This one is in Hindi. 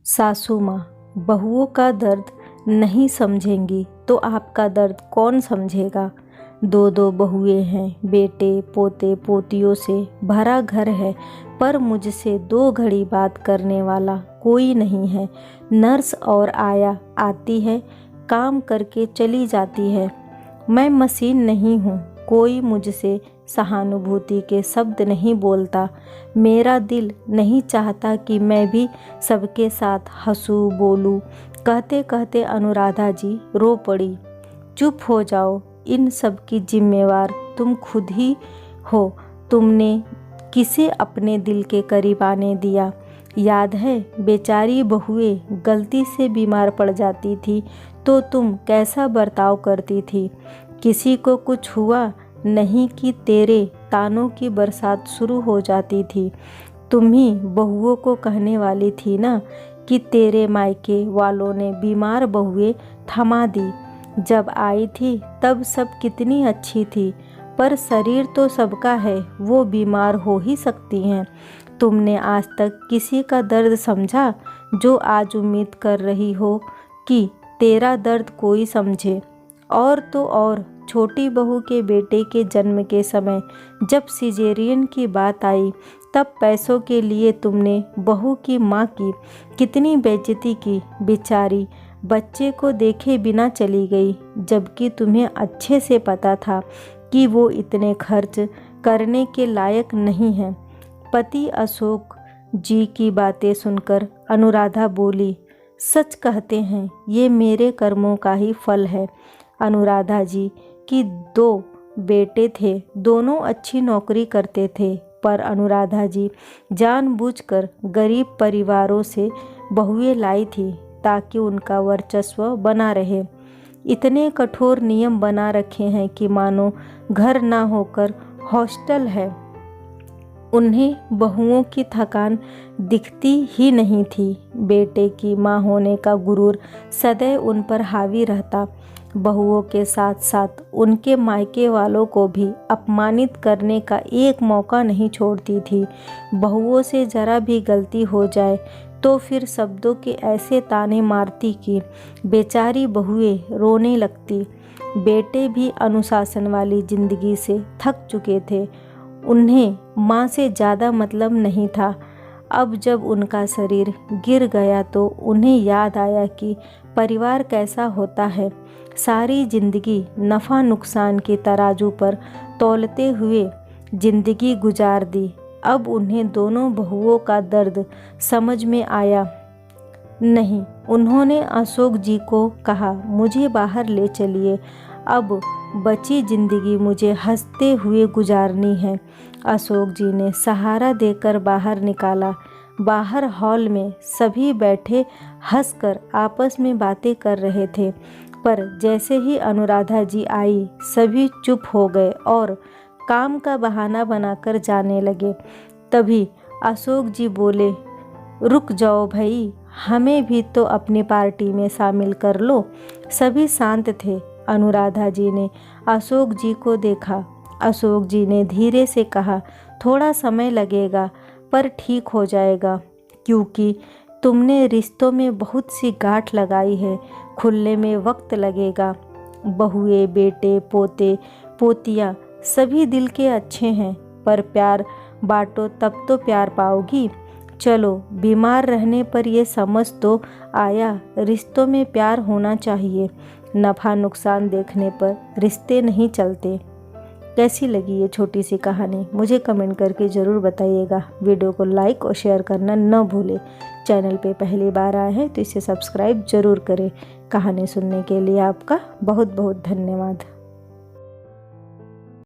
सासू माँ, बहुओं का दर्द नहीं समझेंगी तो आपका दर्द कौन समझेगा। दो दो बहुएं हैं, बेटे पोते पोतियों से भरा घर है, पर मुझसे 2 घड़ी बात करने वाला कोई नहीं है। नर्स और आया आती है, काम करके चली जाती है। मैं मशीन नहीं हूँ, कोई मुझसे सहानुभूति के शब्द नहीं बोलता। मेरा दिल नहीं चाहता कि मैं भी सबके साथ हंसूं बोलूं। कहते कहते अनुराधा जी रो पड़ी। चुप हो जाओ, इन सब की जिम्मेवार तुम खुद ही हो। तुमने किसे अपने दिल के करीब आने दिया। याद है, बेचारी बहुएं गलती से बीमार पड़ जाती थी तो तुम कैसा बर्ताव करती थी। किसी को कुछ हुआ नहीं कि तेरे तानों की बरसात शुरू हो जाती थी। तुम ही बहुओं को कहने वाली थी ना कि तेरे मायके वालों ने बीमार बहुएं थमा दी। जब आई थी तब सब कितनी अच्छी थी, पर शरीर तो सबका है, वो बीमार हो ही सकती हैं। तुमने आज तक किसी का दर्द समझा जो आज उम्मीद कर रही हो कि तेरा दर्द कोई समझे। और तो और छोटी बहू के बेटे के जन्म के समय जब सिजेरियन की बात आई, तब पैसों के लिए तुमने बहू की माँ की कितनी बेइज्जती की। बेचारी बच्चे को देखे बिना चली गई, जबकि तुम्हें अच्छे से पता था कि वो इतने खर्च करने के लायक नहीं है। पति अशोक जी की बातें सुनकर अनुराधा बोली, सच कहते हैं ये मेरे कर्मों का ही फल है। अनुराधा जी की 2 बेटे थे, दोनों अच्छी नौकरी करते थे, पर अनुराधा जी जानबूझकर गरीब परिवारों से बहुएं लाई थी ताकि उनका वर्चस्व बना रहे। इतने कठोर नियम बना रखे हैं कि मानो घर ना होकर हॉस्टल है। उन्हें बहुओं की थकान दिखती ही नहीं थी। बेटे की माँ होने का गुरूर सदैव उन पर हावी रहता। बहुओं के साथ साथ उनके मायके वालों को भी अपमानित करने का एक मौका नहीं छोड़ती थी। बहुओं से जरा भी गलती हो जाए तो फिर शब्दों के ऐसे ताने मारती कि बेचारी बहुएं रोने लगती। बेटे भी अनुशासन वाली जिंदगी से थक चुके थे। उन्हें माँ से ज़्यादा मतलब नहीं था। अब जब उनका शरीर गिर गया तो उन्हें याद आया कि परिवार कैसा होता है। सारी जिंदगी नफ़ा नुकसान के तराजू पर तौलते हुए जिंदगी गुजार दी। अब उन्हें दोनों बहुओं का दर्द समझ में आया। नहीं, उन्होंने अशोक जी को कहा, मुझे बाहर ले चलिए, अब बची जिंदगी मुझे हंसते हुए गुजारनी है। अशोक जी ने सहारा देकर बाहर निकाला। बाहर हॉल में सभी बैठे हंसकर आपस में बातें कर रहे थे, पर जैसे ही अनुराधा जी आई सभी चुप हो गए और काम का बहाना बनाकर जाने लगे। तभी अशोक जी बोले, रुक जाओ भाई, हमें भी तो अपनी पार्टी में शामिल कर लो। सभी शांत थे। अनुराधा जी ने अशोक जी को देखा। अशोक जी ने धीरे से कहा, थोड़ा समय लगेगा पर ठीक हो जाएगा, क्योंकि तुमने रिश्तों में बहुत सी गांठ लगाई है, खुलने में वक्त लगेगा। बहुएं बेटे पोते पोतियाँ सभी दिल के अच्छे हैं, पर प्यार बांटो तब तो प्यार पाओगी। चलो, बीमार रहने पर ये समझ तो आया, रिश्तों में प्यार होना चाहिए, नफ़ा नुकसान देखने पर रिश्ते नहीं चलते। कैसी लगी ये छोटी सी कहानी मुझे कमेंट करके ज़रूर बताइएगा। वीडियो को लाइक और शेयर करना न भूलें। चैनल पे पहली बार आए हैं तो इसे सब्सक्राइब ज़रूर करें। कहानी सुनने के लिए आपका बहुत बहुत धन्यवाद।